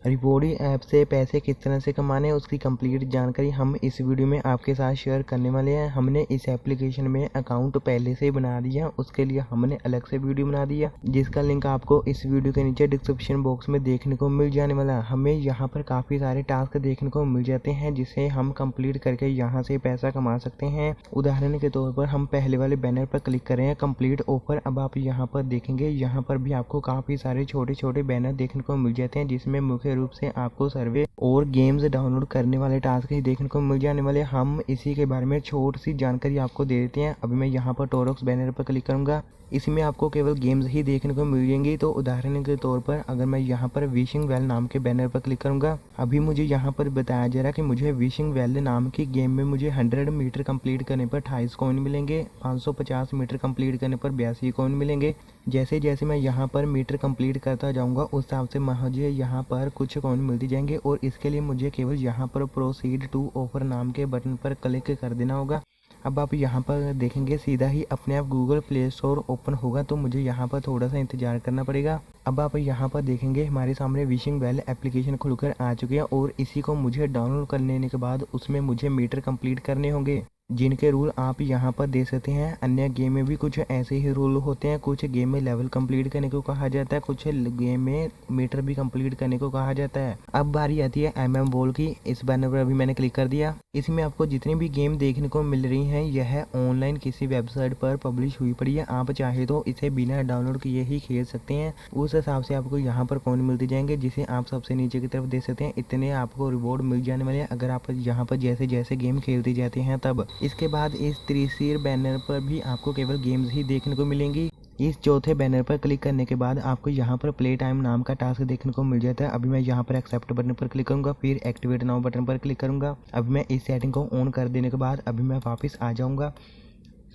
रिवॉर्डी app से पैसे किस तरह से कमाने उसकी कंप्लीट जानकारी हम इस वीडियो में आपके साथ शेयर करने वाले हैं। हमने इस एप्लीकेशन में अकाउंट पहले से ही बना दिया, उसके लिए हमने अलग से वीडियो बना दिया जिसका लिंक आपको इस वीडियो के नीचे डिस्क्रिप्शन बॉक्स में देखने को मिल जाने वाला। हमें यहाँ पर काफ़ी सारे टास्क देखने को मिल जाते हैं जिसे हम कंप्लीट करके यहाँ से पैसा कमा सकते हैं। उदाहरण के तौर पर हम पहले वाले बैनर पर क्लिक करें कंप्लीट ऑफर। अब आप यहाँ पर देखेंगे यहाँ पर भी आपको काफ़ी सारे छोटे छोटे बैनर देखने को मिल जाते हैं जिसमें मुख्य रूप से आपको सर्वे और गेम्स डाउनलोड करने वाले टास्क ही देखने को मिल जाने वाले। हम इसी के बारे में छोटी सी जानकारी आपको दे देते हैं। अभी मैं यहाँ पर टोरक्स बैनर पर क्लिक करूंगा, इसमें आपको केवल गेम्स ही देखने को मिल जाएंगी। तो उदाहरण के तौर पर अगर मैं यहाँ पर विशिंग वेल नाम के बैनर पर क्लिक करूंगा, अभी मुझे यहाँ पर बताया जा रहा है कि मुझे विशिंग वेल नाम की गेम में मुझे 100 मीटर कंप्लीट करने पर 28 कॉइन मिलेंगे, 550 मीटर कंप्लीट करने पर 82 कॉइन मिलेंगे। जैसे जैसे मैं यहाँ पर मीटर कंप्लीट करता जाऊँगा उस हिसाब से मुझे यहाँ पर कुछ कॉइन मिलती जाएंगे और इसके लिए मुझे केवल यहाँ पर प्रोसीड टू ऑफर नाम के बटन पर क्लिक कर देना होगा। अब आप यहाँ पर देखेंगे सीधा ही अपने आप गूगल प्ले स्टोर ओपन होगा, तो मुझे यहाँ पर थोड़ा सा इंतजार करना पड़ेगा। अब आप यहाँ पर देखेंगे हमारे सामने विशिंग वेल एप्लीकेशन खुलकर आ चुकी है और इसी को मुझे डाउनलोड कर लेने के बाद उसमें मुझे मीटर कंप्लीट करने होंगे जिनके रूल आप यहाँ पर दे सकते हैं। अन्य गेम में भी कुछ ऐसे ही रूल होते हैं, कुछ गेम में लेवल कंप्लीट करने को कहा जाता है, कुछ गेम में मीटर भी कंप्लीट करने को कहा जाता है। अब बारी आती है MM वॉल की। इस बैनर पर अभी मैंने क्लिक कर दिया। इसमें आपको जितनी भी गेम देखने को मिल रही हैं यह ऑनलाइन किसी वेबसाइट पर पब्लिश हुई पड़ी है। आप चाहे तो इसे बिना डाउनलोड किए ही खेल सकते हैं। उस हिसाब से आपको यहाँ पर कॉइन मिलते जाएंगे जिसे आप सबसे नीचे की तरफ देख सकते हैं। इतने आपको रिवॉर्ड मिल जाने वाले हैं अगर आप यहाँ पर जैसे जैसे गेम खेलते जाते हैं तब। इसके बाद इस तीसरे बैनर पर भी आपको केवल गेम्स ही देखने को मिलेंगी। इस चौथे बैनर पर क्लिक करने के बाद आपको यहाँ पर प्ले टाइम नाम का टास्क देखने को मिल जाता है। अभी मैं यहाँ पर एक्सेप्ट बटन पर क्लिक करूंगा, फिर एक्टिवेट नाउ बटन पर क्लिक करूंगा। अभी मैं इस सेटिंग को ऑन कर देने के बाद अभी मैं वापस आ जाऊँगा।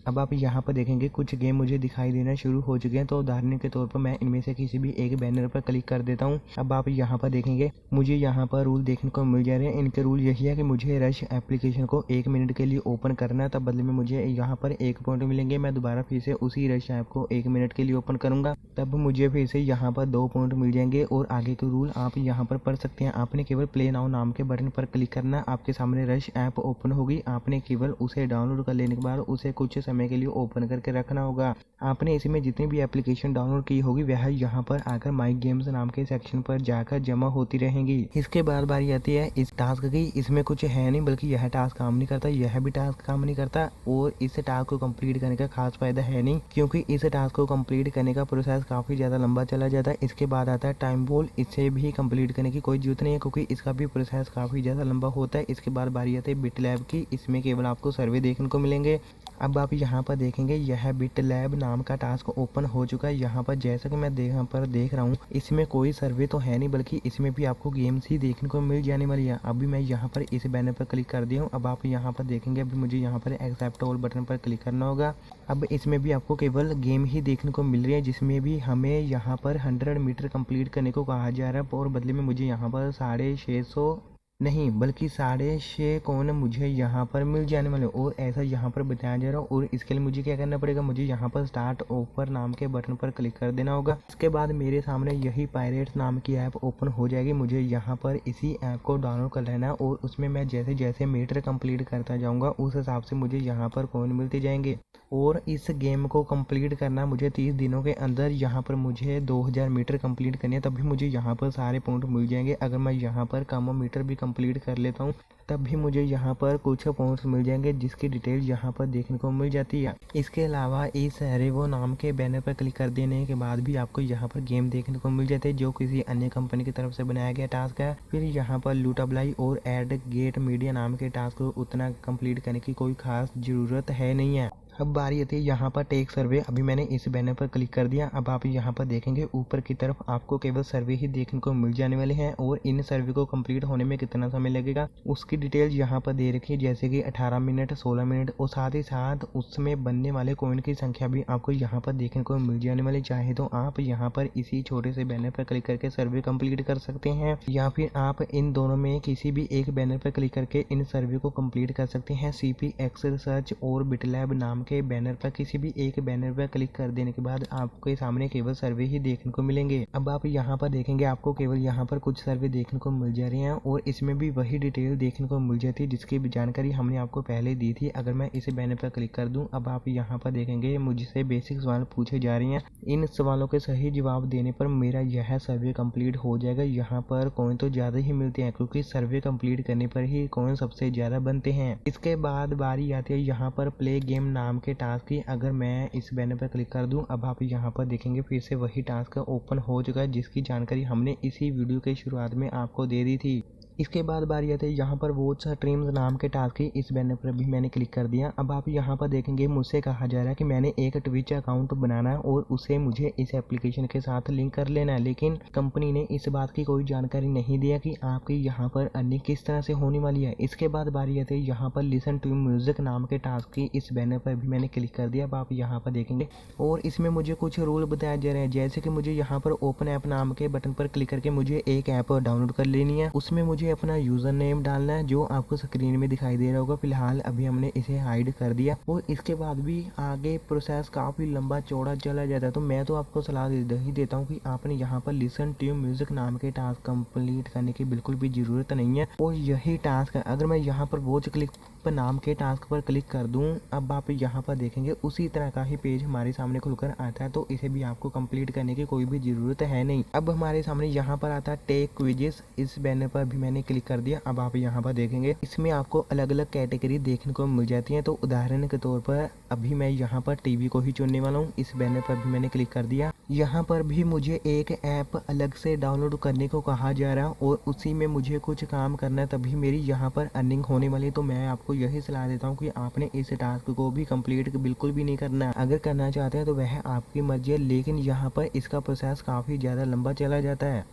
अब आप यहाँ पर देखेंगे कुछ गेम मुझे दिखाई देना शुरू हो चुके हैं, तो उदाहरण के तौर पर मैं इनमें से किसी भी एक बैनर पर क्लिक कर देता हूँ। अब आप यहाँ पर देखेंगे मुझे यहाँ पर रूल देखने को मिल जा रहे हैं। इनके रूल यही है कि मुझे रश एप्लीकेशन को 1 मिनट के लिए ओपन करना है, तब बदले में मुझे यहाँ पर 1 पॉइंट मिलेंगे। मैं दोबारा फिर से उसी रश ऐप को 1 मिनट के लिए ओपन करूँगा, तब मुझे फिर से यहाँ पर 2 पॉइंट मिल जाएंगे। और आगे के रूल आप यहाँ पर पढ़ सकते हैं। आपने केवल प्ले नाउ नाम के बटन पर क्लिक करना, आपके सामने रश ऐप ओपन होगी। आपने केवल उसे डाउनलोड कर लेने के बाद उसे कुछ समय के लिए ओपन करके रखना होगा। आपने इसमें जितनी भी एप्लीकेशन डाउनलोड की होगी वह यहाँ पर आकर माई गेम्स नाम के सेक्शन पर जाकर जमा होती रहेंगी। इसके बाद बारी आती है इस टास्क की। इसमें कुछ है नहीं, बल्कि यह टास्क काम नहीं करता, यह भी टास्क काम नहीं करता और इस टास्क को कंप्लीट करने का खास फायदा है नहीं, क्योंकि इस टास्क को कंप्लीट करने का प्रोसेस काफी ज्यादा लंबा चला जाता है। इसके बाद आता है टाइम बॉल। इसे भी कंप्लीट करने की कोई जरूरत नहीं है क्योंकि इसका भी प्रोसेस काफी ज्यादा लंबा होता है। इसके बाद बारी आती है बिट लैब की। इसमें केवल आपको सर्वे देखने को मिलेंगे। अब आप यहाँ पर देखेंगे यह बिट लैब नाम का टास्क ओपन हो चुका है। यहाँ पर जैसा कि मैं यहाँ पर देख रहा हूँ इसमें कोई सर्वे तो है नहीं, बल्कि इसमें भी आपको गेम्स ही देखने को मिल जाने वाली है। अभी मैं यहाँ पर इस बैनर पर क्लिक कर दिया हूँ। अब आप यहाँ पर देखेंगे अभी मुझे यहाँ पर एक्सेप्ट ऑल बटन पर क्लिक करना होगा। अब इसमें भी आपको केवल गेम ही देखने को मिल रही है जिसमें भी हमें यहाँ पर 100 मीटर कंप्लीट करने को कहा जा रहा है और बदले में मुझे यहाँ पर 650 नहीं बल्कि 6.5 कॉइन मुझे यहाँ पर मिल जाने वाले और ऐसा यहाँ पर बताया जा रहा है। और इसके लिए मुझे क्या करना पड़ेगा, मुझे यहाँ पर स्टार्ट ऑफर नाम के बटन पर क्लिक कर देना होगा। इसके बाद मेरे सामने यही पायरेट्स नाम की ऐप ओपन हो जाएगी। मुझे यहाँ पर इसी ऐप को डाउनलोड कर लेना है और उसमें मैं जैसे जैसे मीटर कंप्लीट करता जाऊँगा उस हिसाब से मुझे यहाँ पर कॉइन मिलते जाएंगे। और इस गेम को कंप्लीट करना मुझे 30 दिनों के अंदर यहाँ पर मुझे 2000 मीटर कंप्लीट करनी है, तभी मुझे यहाँ पर सारे पॉइंट मिल जाएंगे। अगर मैं यहाँ पर कम मीटर भी कंप्लीट कर लेता हूँ तब भी मुझे यहाँ पर कुछ पॉइंट्स मिल जाएंगे जिसकी डिटेल यहाँ पर देखने को मिल जाती है। इसके अलावा इस रेवो नाम के बैनर पर क्लिक कर देने के बाद भी आपको यहाँ पर गेम देखने को मिल जाते हैं जो किसी अन्य कंपनी की तरफ से बनाया गया टास्क है। फिर यहाँ पर लूटाबलाई और एड गेट मीडिया नाम के टास्क को उतना कंप्लीट करने की कोई खास जरूरत है नहीं है। अब बारी आती है यहाँ पर टेक सर्वे। अभी मैंने इस बैनर पर क्लिक कर दिया। अब आप यहाँ पर देखेंगे ऊपर की तरफ आपको केवल सर्वे ही देखने को मिल जाने वाले हैं और इन सर्वे को कंप्लीट होने में कितना समय लगेगा उसकी डिटेल यहाँ पर दे रखी है, जैसे कि 18 मिनट, 16 मिनट और साथ ही साथ उसमें बनने वाले कॉइन की संख्या भी आपको यहाँ पर देखने को मिल जाने वाली। चाहे तो आप यहाँ पर इसी छोटे से बैनर पर क्लिक करके सर्वे कंप्लीट कर सकते हैं या फिर आप इन दोनों में किसी भी एक बैनर पर क्लिक करके इन सर्वे को कंप्लीट कर सकते हैं। CPX रिसर्च और बिटलैब नाम के बैनर पर किसी भी एक बैनर पर क्लिक कर देने के बाद आपके सामने केवल सर्वे ही देखने को मिलेंगे। अब आप यहाँ पर देखेंगे आपको केवल यहाँ पर कुछ सर्वे देखने को मिल जा रहे हैं और इसमें भी वही डिटेल देखने को मिल जाती है जिसकी जानकारी हमने आपको पहले दी थी। अगर मैं इस बैनर पर क्लिक कर दूं, अब आप यहाँ पर देखेंगे मुझसे बेसिक सवाल पूछे जा रहे हैं। इन सवालों के सही जवाब देने पर मेरा यह सर्वे कंप्लीट हो जाएगा। यहाँ पर कॉइन तो ज़्यादा ही मिलते हैं क्योंकि सर्वे कंप्लीट करने पर ही कॉइन सबसे ज़्यादा बनते हैं। इसके बाद बारी आती है यहाँ पर प्ले गेम नाम के टास्क की। अगर मैं इस बैनर पर क्लिक कर दूं, अब आप यहाँ पर देखेंगे फिर से वही टास्क ओपन हो चुका है जिसकी जानकारी हमने इसी वीडियो के शुरुआत में आपको दे दी थी। इसके बाद बारी आती है यहाँ पर वॉच स्ट्रीम्स नाम के टास्क की। इस बैनर पर भी मैंने क्लिक कर दिया। अब आप यहाँ पर देखेंगे मुझसे कहा जा रहा है कि मैंने एक ट्विच अकाउंट बनाना है और उसे मुझे इस एप्लीकेशन के साथ लिंक कर लेना है, लेकिन कंपनी ने इस बात की कोई जानकारी नहीं दिया कि आपकी यहाँ पर अर्निंग किस तरह से होने वाली है। इसके बाद बारी आती है यहाँ पर लिसन टू म्यूजिक नाम के टास्क की। इस बैनर पर भी मैंने क्लिक कर दिया। अब आप यहाँ पर देखेंगे और इसमें मुझे कुछ रूल बताए जा रहे हैं, जैसे कि मुझे यहाँ पर ओपन ऐप नाम के बटन पर क्लिक करके मुझे एक ऐप डाउनलोड कर लेनी है। उसमें मुझे अपना यूजर नेम डालना है जो आपको स्क्रीन में दिखाई दे रहा होगा। फिलहाल अभी हमने इसे हाइड कर दिया और इसके बाद भी आगे प्रोसेस काफी लंबा चौड़ा चला जाता है, तो मैं तो आपको सलाह ही देता हूँ कि आपने यहाँ पर लिसन टू म्यूजिक नाम के टास्क कंप्लीट करने की बिल्कुल भी जरूरत नहीं है। और यही टास्क है, अगर मैं यहाँ पर वॉच क्लिक पर नाम के टास्क पर क्लिक कर दूं, अब आप यहाँ पर देखेंगे उसी तरह का ही पेज हमारे सामने खुलकर आता है, तो इसे भी आपको कंप्लीट करने की कोई भी जरूरत है नहीं। अब हमारे सामने यहाँ पर आता है टेक क्विजेस। इस बैनर पर भी मैंने क्लिक कर दिया। अब आप यहाँ पर देखेंगे इसमें आपको अलग अलग कैटेगरी देखने को मिल जाती है। तो उदाहरण के तौर पर अभी मैं यहाँ पर टीवी को ही चुनने वाला हूँ। इस बैनर पर भी मैंने क्लिक कर दिया। यहाँ पर भी मुझे एक ऐप अलग से डाउनलोड करने को कहा जा रहा है और उसी में मुझे कुछ काम करना है, तभी मेरी यहाँ पर अर्निंग होने वाली है। तो मैं आपको यही सलाह देता हूँ कि आपने इस टास्क को भी कंप्लीट बिल्कुल भी नहीं करना है। अगर करना चाहते हैं तो वह आपकी मर्जी है, लेकिन यहाँ पर इसका प्रोसेस काफ़ी ज़्यादा लंबा चला जाता है।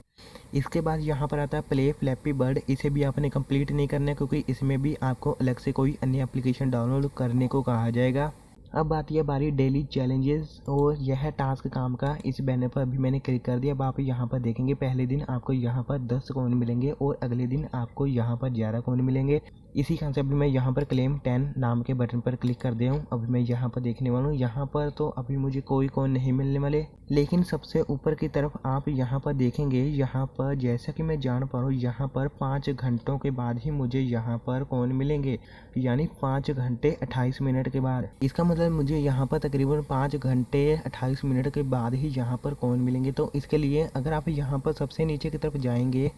इसके बाद यहाँ पर आता है प्ले फ्लैपी बर्ड। इसे भी आपने कंप्लीट नहीं करना है क्योंकि इसमें भी आपको अलग से कोई अन्य एप्लीकेशन डाउनलोड करने को कहा जाएगा। अब आती है बारी डेली चैलेंजेस और यह टास्क काम का। इस बैनर पर अभी मैंने क्लिक कर दिया। अब आप यहाँ पर देखेंगे पहले दिन आपको यहाँ पर 10 कॉइन मिलेंगे और अगले दिन आपको यहाँ पर 11 कॉइन मिलेंगे। इसी कंसेप्ट में यहाँ पर क्लेम 10 नाम के बटन पर क्लिक कर दिया हूँ। अभी मैं यहाँ पर देखने वाला हूँ, यहाँ पर तो अभी मुझे कोई कॉइन नहीं मिलने वाले, लेकिन सबसे ऊपर की तरफ आप यहाँ पर देखेंगे, यहाँ पर जैसा कि मैं जान पा रहा हूँ यहाँ पर 5 घंटों के बाद ही मुझे यहाँ पर कॉइन मिलेंगे, यानी 5 घंटे 28 मिनट के बाद। इसका मतलब मुझे यहाँ पर तकरीबन 5 घंटे 28 मिनट के बाद ही यहाँ पर कॉइन मिलेंगे। तो इसके लिए अगर आप यहाँ पर सबसे नीचे की तरफ जाएंगे,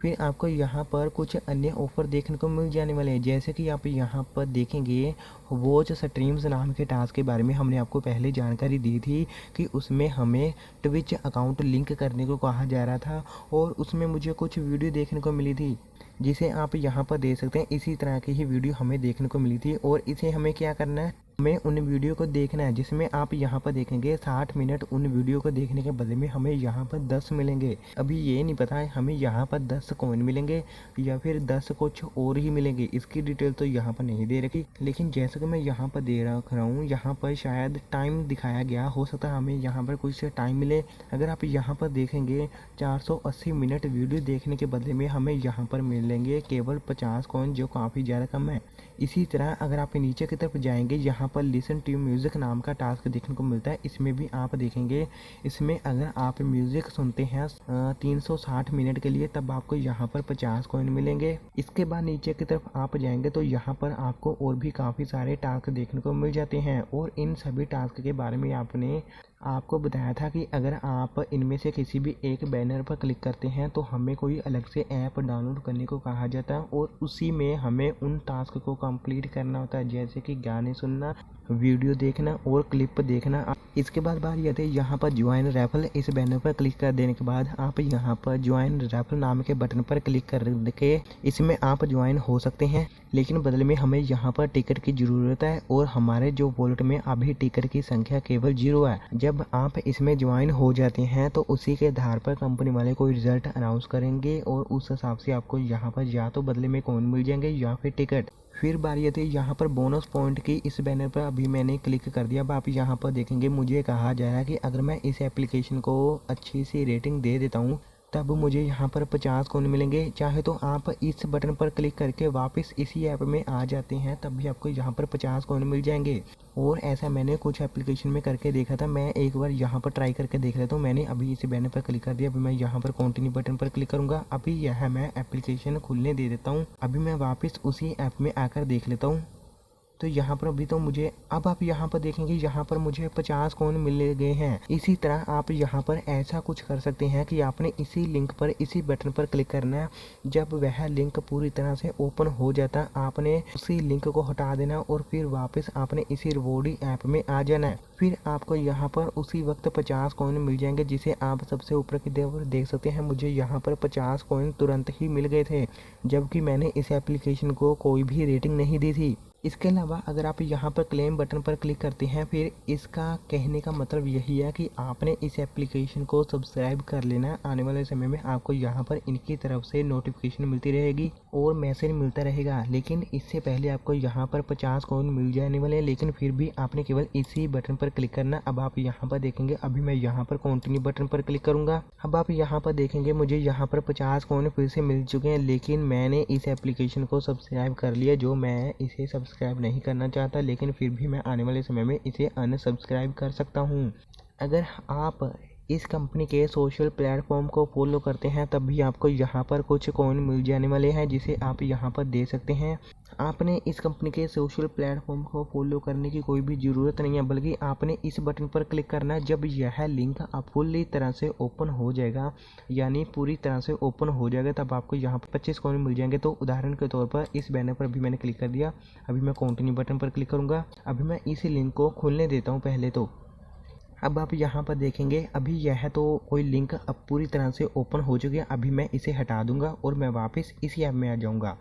फिर आपको यहाँ पर कुछ अन्य ऑफर देखने को मिल जाने वाले हैं, जैसे कि आप यहाँ पर देखेंगे वॉच स्ट्रीम्स नाम के टास्क के बारे में हमने आपको पहले जानकारी दी थी कि उसमें हमें ट्विच अकाउंट लिंक करने को कहा जा रहा था और उसमें मुझे कुछ वीडियो देखने को मिली थी जिसे आप यहाँ पर देख सकते हैं। इसी तरह की ही वीडियो हमें देखने को मिली थी और इसे हमें क्या करना है, हमें उन वीडियो को देखना है जिसमें आप यहाँ पर देखेंगे 60 मिनट उन वीडियो को देखने के बदले में हमें यहाँ पर 10 मिलेंगे। अभी ये नहीं पता है हमें यहाँ पर 10 कॉइन मिलेंगे या फिर 10 कुछ और ही मिलेंगे, इसकी डिटेल तो यहाँ पर नहीं दे रखी। लेकिन जैसा कि मैं यहाँ पर दे रहा हूँ, यहाँ पर शायद टाइम दिखाया गया, हो सकता है हमें यहाँ पर कुछ टाइम मिले। अगर आप यहाँ पर देखेंगे 480 मिनट वीडियो देखने के बदले में हमें यहाँ पर मिलेंगे केवल 50 कॉइन, जो काफ़ी ज़्यादा कम है। इसी तरह अगर आप नीचे की तरफ जाएंगे, यहाँ पर लिसन टू म्यूजिक नाम का टास्क देखने को मिलता है। इसमें भी आप देखेंगे, इसमें अगर आप म्यूजिक सुनते हैं 360 मिनट के लिए, तब आपको यहाँ पर 50 कॉइन मिलेंगे। इसके बाद नीचे की तरफ आप जाएंगे तो यहाँ पर आपको और भी काफ़ी सारे टास्क देखने को मिल जाते हैं और इन सभी टास्क के बारे में आपको बताया था कि अगर आप इनमें से किसी भी एक बैनर पर क्लिक करते हैं तो हमें कोई अलग से ऐप डाउनलोड करने को कहा जाता है और उसी में हमें उन टास्क को कंप्लीट करना होता है, जैसे कि गाने सुनना, वीडियो देखना और क्लिप देखना। इसके बाद बारी आती है यहाँ पर ज्वाइन रैफल। इस बैनर पर क्लिक कर देने के बाद आप यहाँ पर ज्वाइन रैफल नाम के बटन पर क्लिक करके इसमें आप ज्वाइन हो सकते हैं, लेकिन बदले में हमें यहाँ पर टिकट की ज़रूरत है और हमारे जो वॉलेट में अभी टिकट की संख्या केवल 0 है। जब आप इसमें ज्वाइन हो जाते हैं तो उसी के आधार पर कंपनी वाले कोई रिजल्ट अनाउंस करेंगे और उस हिसाब से आपको यहाँ पर या तो बदले में कॉइन मिल जाएंगे या फिर टिकट। फिर बारी आती है यहाँ पर बोनस पॉइंट की। इस बैनर पर अभी मैंने क्लिक कर दिया। अब आप यहाँ पर देखेंगे मुझे कहा जा रहा है कि अगर मैं इस एप्लीकेशन को अच्छी सी रेटिंग दे देता हूँ तब मुझे यहाँ पर 50 कॉइन मिलेंगे। चाहे तो आप इस बटन पर क्लिक करके वापस इसी ऐप में आ जाते हैं, तब भी आपको यहाँ पर 50 कॉइन मिल जाएंगे। और ऐसा मैंने कुछ एप्लीकेशन में करके देखा था। मैं एक बार यहाँ पर ट्राई करके देख लेता हूँ। मैंने अभी इसी बैनर पर क्लिक कर दिया। अभी मैं यहाँ पर कंटिन्यू बटन पर क्लिक करूँगा। अभी यह मैं एप्लीकेशन खुलने दे देता हूँ। अभी मैं वापस उसी ऐप में आकर देख लेता हूँ। तो यहाँ पर अभी तो मुझे, अब आप यहाँ पर देखेंगे यहाँ पर मुझे 50 कॉइन मिल गए हैं। इसी तरह आप यहाँ पर ऐसा कुछ कर सकते हैं कि आपने इसी लिंक पर, इसी बटन पर क्लिक करना है। जब वह लिंक पूरी तरह से ओपन हो जाता, आपने उसी लिंक को हटा देना और फिर वापस आपने इसी रिवॉर्डी ऐप में आ जाना है। फिर आपको यहाँ पर उसी वक्त 50 कॉइन मिल जाएंगे, जिसे आप सबसे ऊपर की तरफ देख सकते हैं। मुझे यहाँ पर 50 कॉइन तुरंत ही मिल गए थे, जबकि मैंने इस एप्लीकेशन को कोई भी रेटिंग नहीं दी थी। इसके अलावा अगर आप यहाँ पर क्लेम बटन पर क्लिक करते हैं, फिर इसका कहने का मतलब यही है कि आपने इस एप्लीकेशन को सब्सक्राइब कर लेना है। आने वाले समय में आपको यहाँ पर इनकी तरफ से नोटिफिकेशन मिलती रहेगी और मैसेज मिलता रहेगा। लेकिन इससे पहले आपको यहाँ पर 50 कॉइन मिल जाने वाले हैं, लेकिन फिर भी आपने केवल इसी बटन पर क्लिक करना। अब आप यहाँ पर देखेंगे, अभी मैं यहाँ पर कंटिन्यू बटन पर क्लिक करूँगा। अब आप यहाँ पर देखेंगे मुझे यहाँ पर 50 कॉइन फिर से मिल चुके हैं, लेकिन मैंने इस एप्लीकेशन को सब्सक्राइब कर लिया, जो मैं इसे सब्सक्राइब नहीं करना चाहता। लेकिन फिर भी मैं आने वाले समय में इसे अनसब्सक्राइब कर सकता हूँ। अगर आप इस कंपनी के सोशल प्लेटफॉर्म को फॉलो करते हैं, तब भी आपको यहाँ पर कुछ कॉइन मिल जाने वाले हैं, जिसे आप यहाँ पर दे सकते हैं। आपने इस कंपनी के सोशल प्लेटफॉर्म को फॉलो करने की कोई भी ज़रूरत नहीं है, बल्कि आपने इस बटन पर क्लिक करना है। जब यह लिंक आप पूरी तरह से ओपन हो जाएगा, यानी पूरी तरह से ओपन हो जाएगा, तब आपको यहाँ पर 25 कॉइन मिल जाएंगे। तो उदाहरण के तौर पर इस बैनर पर अभी मैंने क्लिक कर दिया। अभी मैं कंटिन्यू बटन पर क्लिक करूँगा। अभी मैं इस लिंक को खोलने देता हूँ पहले तो। अब आप यहाँ पर देखेंगे, अभी यह तो कोई लिंक अब पूरी तरह से ओपन हो चुकी है। अभी मैं इसे हटा दूंगा और मैं वापस इसी ऐप में आ जाऊंगा।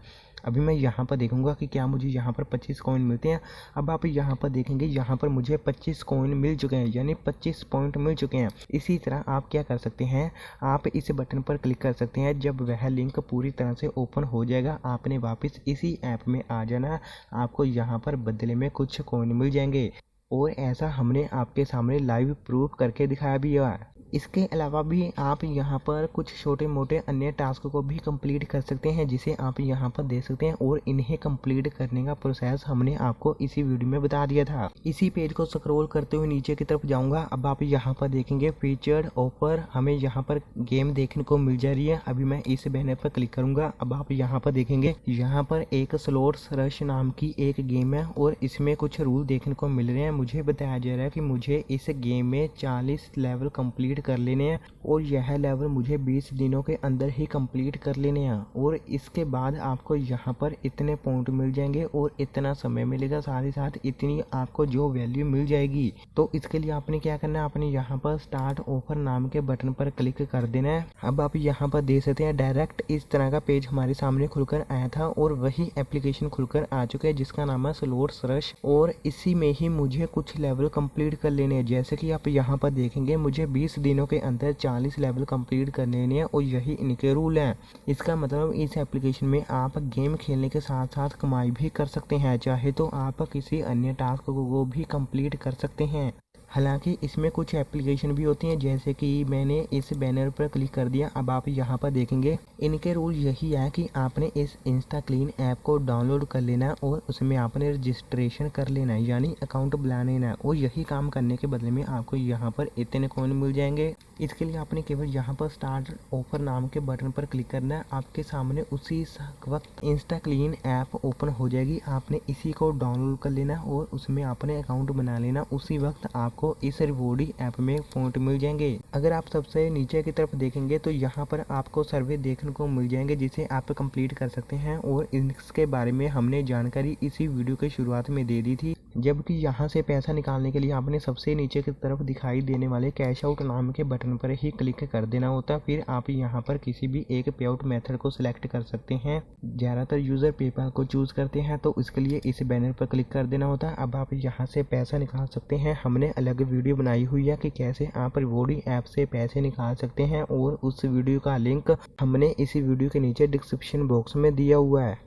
अभी मैं यहाँ पर देखूंगा कि क्या मुझे यहाँ पर 25 कॉइन मिलते हैं। अब आप यहाँ पर देखेंगे, यहाँ पर मुझे 25 कॉइन मिल चुके हैं, यानी 25 पॉइंट मिल चुके हैं। इसी तरह आप क्या कर सकते हैं, आप इस बटन पर क्लिक कर सकते हैं। जब वह लिंक पूरी तरह से ओपन हो जाएगा, आपने वापस इसी ऐप में आ जाना। आपको यहाँ पर बदले में कुछ कॉइन मिल जाएंगे, और ऐसा हमने आपके सामने लाइव प्रूफ करके दिखाया भी है। इसके अलावा भी आप यहाँ पर कुछ छोटे मोटे अन्य टास्क को भी कंप्लीट कर सकते हैं, जिसे आप यहाँ पर देख सकते हैं। और इन्हें कंप्लीट करने का प्रोसेस हमने आपको इसी वीडियो में बता दिया था। इसी पेज को स्क्रॉल करते हुए नीचे की तरफ जाऊंगा। अब आप यहाँ पर देखेंगे फीचर्ड ऑफर, हमें यहाँ पर गेम देखने को मिल जा रही है। अभी मैं इस बैनर पर क्लिक करूंगा। अब आप यहाँ पर देखेंगे, यहाँ पर एक स्लॉट्स रश नाम की एक गेम है, और इसमें कुछ रूल देखने को मिल रहे हैं। मुझे बताया जा रहा है कि मुझे इस गेम में 40 लेवल कंप्लीट कर लेने हैं, और यह लेवल मुझे 20 दिनों के अंदर ही कंप्लीट कर लेने हैं। और इसके बाद आपको यहाँ पर इतने पॉइंट मिल जाएंगे और इतना समय मिलेगा, साथ ही साथ इतनी आपको जो वैल्यू मिल जाएगी। तो इसके लिए आपने क्या करना है, आपने यहाँ पर स्टार्ट ऑफर नाम के बटन पर क्लिक कर देना है। अब आप यहाँ पर देख सकते हैं, डायरेक्ट इस तरह का पेज हमारे सामने खुलकर आया था, और वही एप्लीकेशन खुलकर आ चुका है जिसका नाम है स्लॉट्स रश। और इसी में ही मुझे कुछ लेवल कंप्लीट कर लेने हैं। जैसे कि आप यहाँ पर देखेंगे, मुझे 20 दिनों के अंदर 40 लेवल कंप्लीट करने हैं, और यही इनके रूल हैं। इसका मतलब इस एप्लीकेशन में आप गेम खेलने के साथ साथ कमाई भी कर सकते हैं। चाहे तो आप किसी अन्य टास्क को भी कंप्लीट कर सकते हैं। हालांकि इसमें कुछ एप्लीकेशन भी होती हैं, जैसे कि मैंने इस बैनर पर क्लिक कर दिया। अब आप यहाँ पर देखेंगे, इनके रूल यही है कि आपने इस इंस्टा क्लीन ऐप को डाउनलोड कर लेना है, और उसमें आपने रजिस्ट्रेशन कर लेना है, यानी अकाउंट बना लेना है। और यही काम करने के बदले में आपको यहाँ पर इतने कॉइन मिल जाएंगे। इसके लिए आपने केवल यहाँ पर स्टार्ट ऑफर नाम के बटन पर क्लिक करना है। आपके सामने उसी वक्त इंस्टा क्लीन ऐप ओपन हो जाएगी। आपने इसी को डाउनलोड कर लेना, और उसमें आपने अकाउंट बना लेना। उसी वक्त आपको इस रिवॉर्डी ऐप में पॉइंट मिल जाएंगे। अगर आप सबसे नीचे की तरफ देखेंगे, तो यहाँ पर आपको सर्वे देखने को मिल जाएंगे, जिसे आप कंप्लीट कर सकते हैं। और इसके बारे में हमने जानकारी इसी वीडियो के शुरुआत में दे दी थी। जबकि यहाँ से पैसा निकालने के लिए आपने सबसे नीचे की तरफ दिखाई देने वाले कैश आउट नाम के बटन पर ही क्लिक कर देना होता। फिर आप यहाँ पर किसी भी एक पे आउट मेथड को सिलेक्ट कर सकते हैं। ज़्यादातर यूज़र पेपाल को चूज़ करते हैं, तो इसके लिए इस बैनर पर क्लिक कर देना होता है। अब आप यहाँ से पैसा निकाल सकते हैं। हमने अलग वीडियो बनाई हुई है कि कैसे आप रिवॉर्डी ऐप से पैसे निकाल सकते हैं, और उस वीडियो का लिंक हमने इसी वीडियो के नीचे डिस्क्रिप्शन बॉक्स में दिया हुआ है।